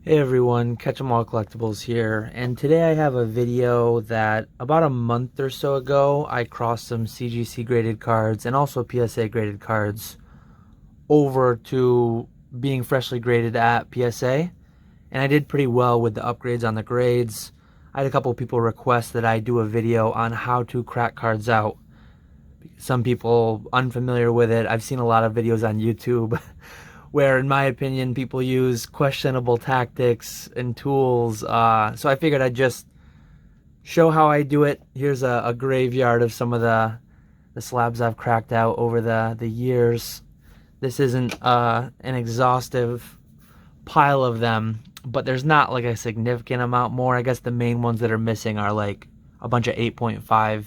Hey everyone, Catch 'em All Collectibles here, and today I have a video that about a month or so ago I crossed some CGC graded cards and also PSA graded cards over to being freshly graded at PSA, and I did pretty well with the upgrades on the grades. I had a couple people request that I do a video on how to crack cards out. Some people unfamiliar with it. I've seen a lot of videos on YouTube where, in my opinion, people use questionable tactics and tools. So I figured I'd just show how I do it. Here's a graveyard of some of the slabs I've cracked out over the years. This isn't an exhaustive pile of them, but there's not like a significant amount more. I guess the main ones that are missing are like a bunch of 8.5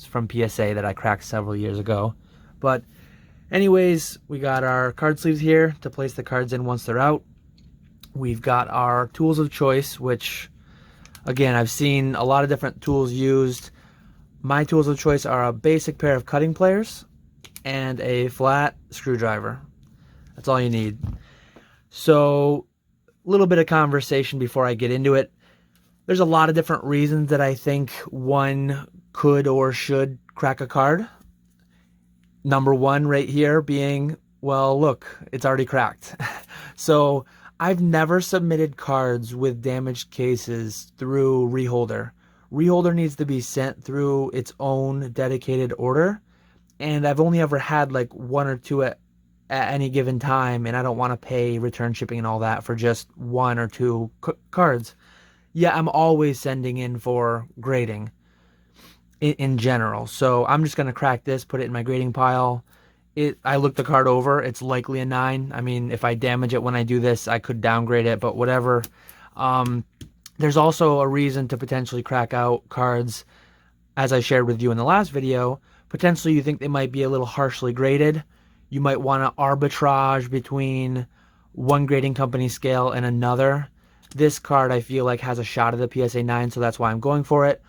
from PSA that I cracked several years ago. But anyways, we got our card sleeves here to place the cards in once they're out. We've got our tools of choice, which, again, I've seen a lot of different tools used. My tools of choice are a basic pair of cutting pliers and a flat screwdriver. That's all you need. So, a little bit of conversation before I get into it. There's a lot of different reasons that I think one could or should crack a card. Number one right here being, well, look, it's already cracked. So I've never submitted cards with damaged cases through Reholder. Reholder needs to be sent through its own dedicated order. And I've only ever had like one or two at any given time. And I don't want to pay return shipping and all that for just one or two cards. Yeah, I'm always sending in for grading in general. So I'm just going to crack this, put it in my grading pile. I looked the card over. It's likely a 9. I mean, if I damage it when I do this, I could downgrade it, but whatever. There's also a reason to potentially crack out cards, as I shared with you in the last video. Potentially you think they might be a little harshly graded. You might want to arbitrage between one grading company scale and another. This card, I feel like, has a shot at the PSA 9, so that's why I'm going for it.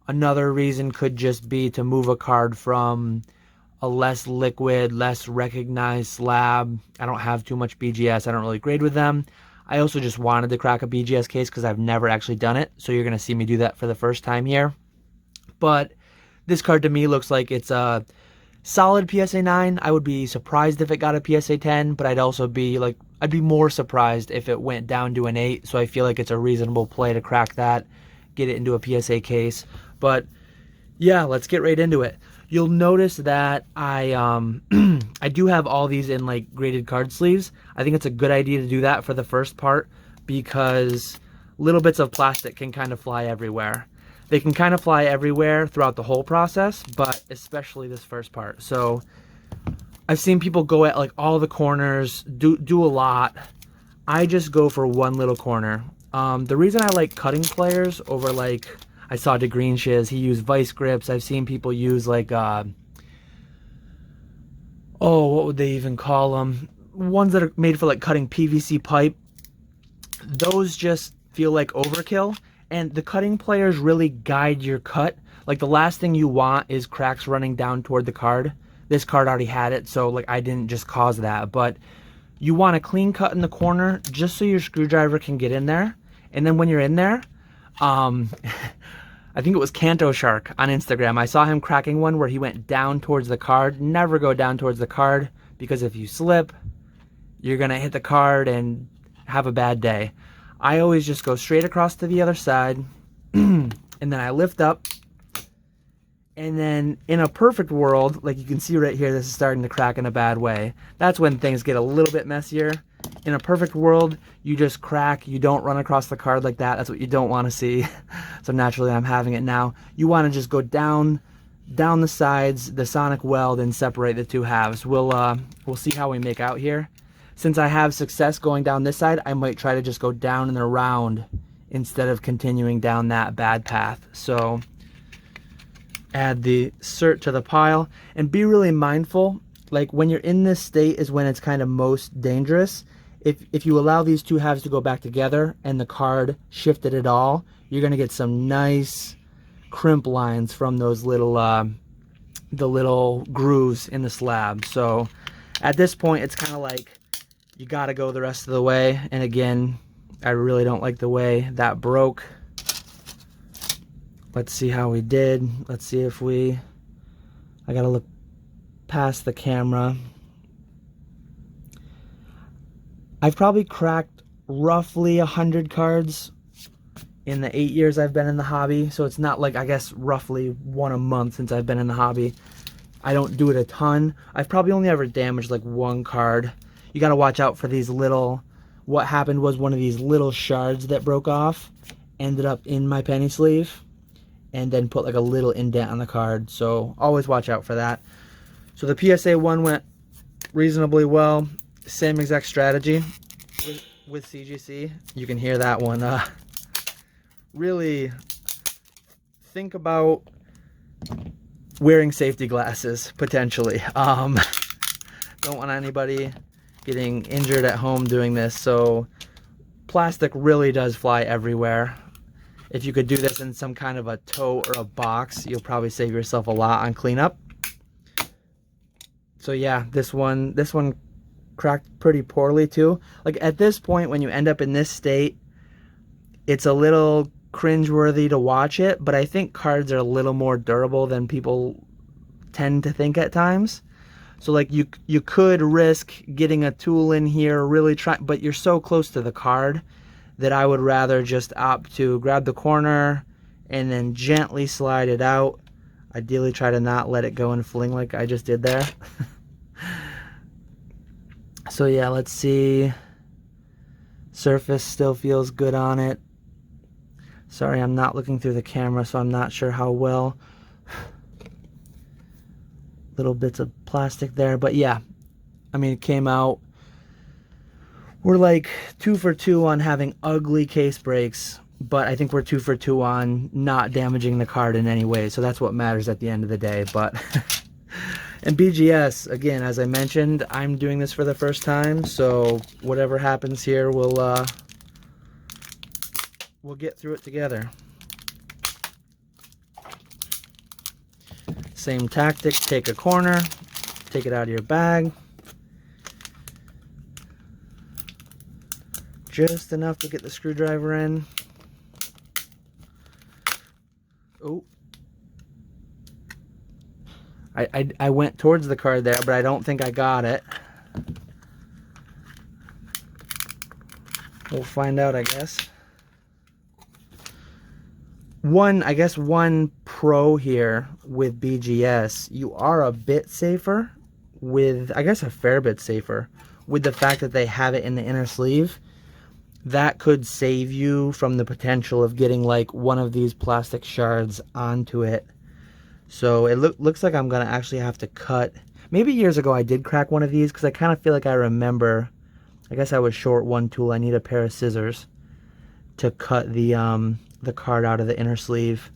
Another reason could just be to move a card from a less liquid, less recognized slab. I don't have too much BGS. I don't really grade with them. I also just wanted to crack a BGS case because I've never actually done it, so you're going to see me do that for the first time here. But this card to me looks like it's a solid PSA 9. I would be surprised if it got a PSA 10, but I'd also be like, I'd be more surprised if it went down to an 8, so I feel like it's a reasonable play to crack that, get it into a PSA case. But yeah, let's get right into it. You'll notice that I I do have all these in like graded card sleeves. I think it's a good idea to do that for the first part because little bits of plastic can kind of fly everywhere. They can kind of fly everywhere throughout the whole process, but especially this first part. So I've seen people go at like all the corners, do a lot. I just go for one little corner. The reason I like cutting pliers over, like, I saw DeGreen Shiz, he used vice grips. I've seen people use like, what would they even call them? Ones that are made for like cutting PVC pipe. Those just feel like overkill. And the cutting pliers really guide your cut. Like, the last thing you want is cracks running down toward the card. This card already had it, so like I didn't just cause that. But you want a clean cut in the corner just so your screwdriver can get in there. And then when you're in there, I think it was Canto Shark on Instagram. I saw him cracking one where he went down towards the card. Never go down towards the card because if you slip, you're going to hit the card and have a bad day. I always just go straight across to the other side and then I lift up. And then in a perfect world, like you can see right here, this is starting to crack in a bad way. That's when things get a little bit messier. In a perfect world, you just crack. You don't run across the card like that. That's what you don't want to see. So naturally, I'm having it now. You want to just go down the sides, the sonic weld, and separate the two halves. We'll see how we make out here. Since I have success going down this side, I might try to just go down and around instead of continuing down that bad path. So add the cert to the pile and be really mindful. Like, when you're in this state is when it's kind of most dangerous. If you allow these two halves to go back together and the card shifted at all, you're going to get some nice crimp lines from those little the little grooves in the slab. So at this point, it's kind of like you got to go the rest of the way. And again, I really don't like the way that broke. Let's see how we did. Let's see if we... I gotta look past the camera. I've probably cracked roughly 100 cards in the 8 years I've been in the hobby. So it's not like, I guess, roughly one a month since I've been in the hobby. I don't do it a ton. I've probably only ever damaged like one card. You gotta watch out for these little... What happened was one of these little shards that broke off ended up in my penny sleeve and then put like a little indent on the card. So always watch out for that. So the PSA one went reasonably well. Same exact strategy with CGC. You can hear that one. Really think about wearing safety glasses, potentially. Don't want anybody getting injured at home doing this. So plastic really does fly everywhere. If you could do this in some kind of a tote or a box, you'll probably save yourself a lot on cleanup. So yeah, this one cracked pretty poorly too. Like at this point, when you end up in this state, it's a little cringeworthy to watch it, but I think cards are a little more durable than people tend to think at times. So like you could risk getting a tool in here, really try, but you're so close to the card that I would rather just opt to grab the corner and then gently slide it out. Ideally try to not let it go and fling like I just did there. So yeah, let's see. Surface still feels good on it. Sorry, I'm not looking through the camera, so I'm not sure how well. Little bits of plastic there, but yeah, I mean, it came out. We're like 2 for 2 on having ugly case breaks, but I think we're 2 for 2 on not damaging the card in any way, so that's what matters at the end of the day. But and BGS, again, as I mentioned, I'm doing this for the first time, so whatever happens here, we'll get through it together. Same tactic, take a corner, take it out of your bag. Just enough to get the screwdriver in. Oh. I went towards the card there, but I don't think I got it. We'll find out, I guess. I guess one pro here with BGS, you are a bit safer with, I guess a fair bit safer, with the fact that they have it in the inner sleeve. That could save you from the potential of getting like one of these plastic shards onto it. So it looks like I'm going to actually have to cut. Maybe years ago I did crack one of these because I kind of feel like I remember, I guess I was short one tool. I need a pair of scissors to cut the card out of the inner sleeve.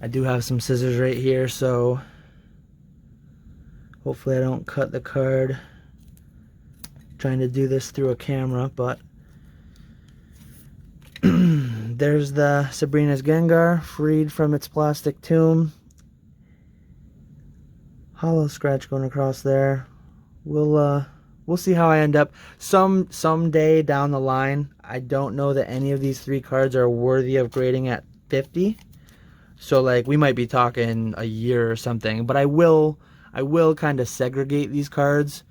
I do have some scissors right here, so hopefully I don't cut the card. Trying to do this through a camera, but there's the Sabrina's Gengar freed from its plastic tomb. Hollow scratch going across there. We'll see how I end up. Someday down the line, I don't know that any of these 3 cards are worthy of grading at 50. So like we might be talking a year or something, but I will kind of segregate these cards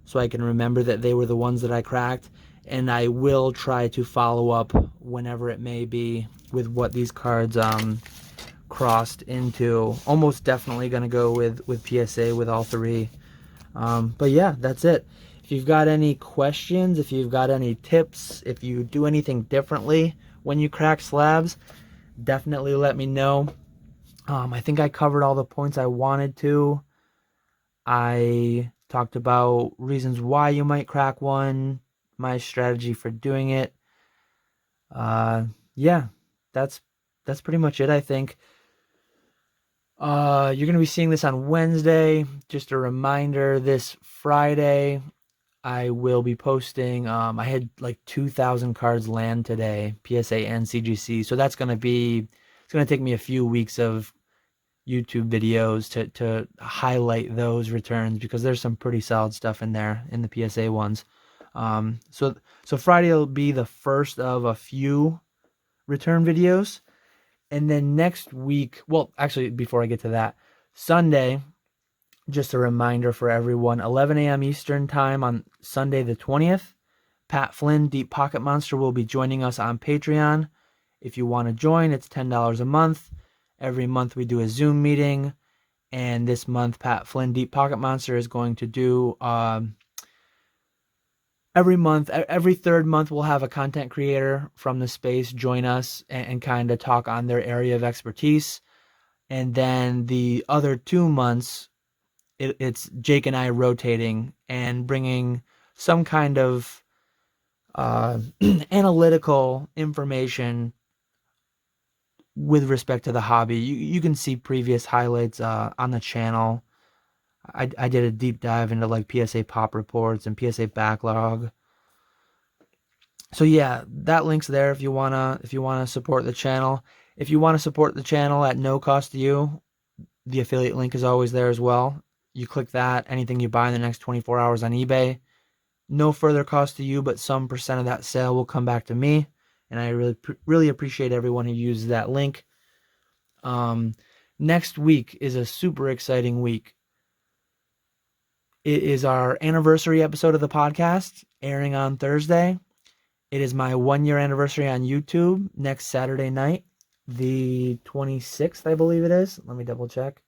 so I can remember that they were the ones that I cracked, and I will try to follow up whenever it may be with what these cards crossed into. Almost definitely gonna go with PSA with all 3. But yeah, that's it. If you've got any questions, if you've got any tips, if you do anything differently when you crack slabs, definitely let me know. I think I covered all the points I wanted to. I talked about reasons why you might crack one, my strategy for doing it. Yeah, that's pretty much it, I think. You're going to be seeing this on Wednesday. Just a reminder, this Friday, I will be posting, I had like 2,000 cards land today, PSA and CGC. So that's going to be, it's going to take me a few weeks of YouTube videos to highlight those returns because there's some pretty solid stuff in there in the PSA ones. So Friday will be the first of a few return videos. And then next week, well, actually, before I get to that, Sunday, just a reminder for everyone, 11 a.m. Eastern time on Sunday the 20th, Pat Flynn, Deep Pocket Monster, will be joining us on Patreon. If you want to join, it's $10 a month. Every month we do a Zoom meeting. And this month, Pat Flynn, Deep Pocket Monster, is going to do every third month, we'll have a content creator from the space join us and kind of talk on their area of expertise. And then the other 2 months, it's Jake and I rotating and bringing some kind of analytical information with respect to the hobby. You can see previous highlights on the channel. I did a deep dive into like PSA pop reports and PSA backlog. So yeah, that link's there if you wanna support the channel. If you want to support the channel at no cost to you, the affiliate link is always there as well. You click that, anything you buy in the next 24 hours on eBay, no further cost to you, but some percent of that sale will come back to me. And I really appreciate everyone who uses that link. Next week is a super exciting week. It is our anniversary episode of the podcast, airing on Thursday. It is my 1-year anniversary on YouTube next Saturday night, the 26th, I believe it is. Let me double check.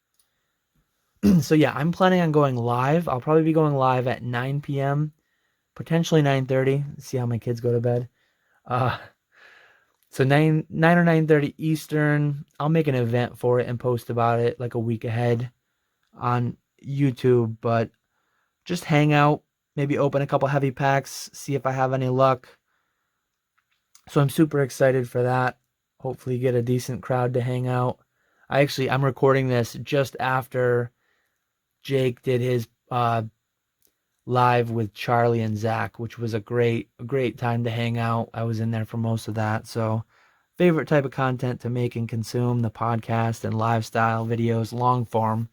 So yeah, I'm planning on going live. I'll probably be going live at 9 p.m., potentially 9:30. See how my kids go to bed. So 9 or 9:30 Eastern. I'll make an event for it and post about it like a week ahead on YouTube. But just hang out, maybe open a couple heavy packs, see if I have any luck. So I'm super excited for that. Hopefully get a decent crowd to hang out. I'm recording this just after Jake did his live with Charlie and Zach, which was a great time to hang out. I was in there for most of that. So favorite type of content to make and consume, the podcast and lifestyle videos, long form.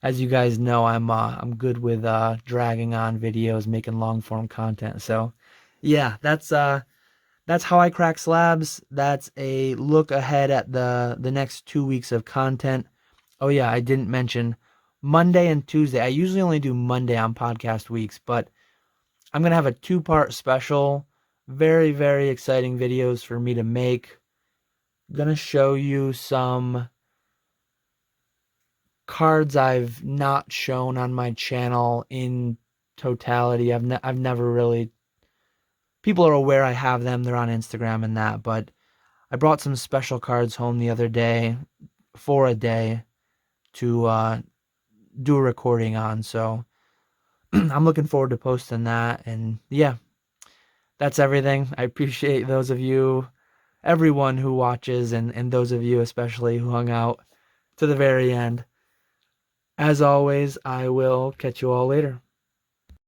As you guys know, I'm good with dragging on videos, making long form content. So yeah, that's how I crack slabs. That's a look ahead at the next 2 weeks of content. Oh yeah, I didn't mention Monday and Tuesday. I usually only do Monday on podcast weeks, but I'm going to have a 2-part special. Very, very exciting videos for me to make. I'm going to show you some cards I've not shown on my channel in totality. I've never really... People are aware I have them. They're on Instagram and that, but I brought some special cards home the other day for a day to do a recording on. So I'm looking forward to posting that. And yeah, that's everything. I appreciate those of you, everyone who watches, and those of you especially who hung out to the very end. As always, I will catch you all later.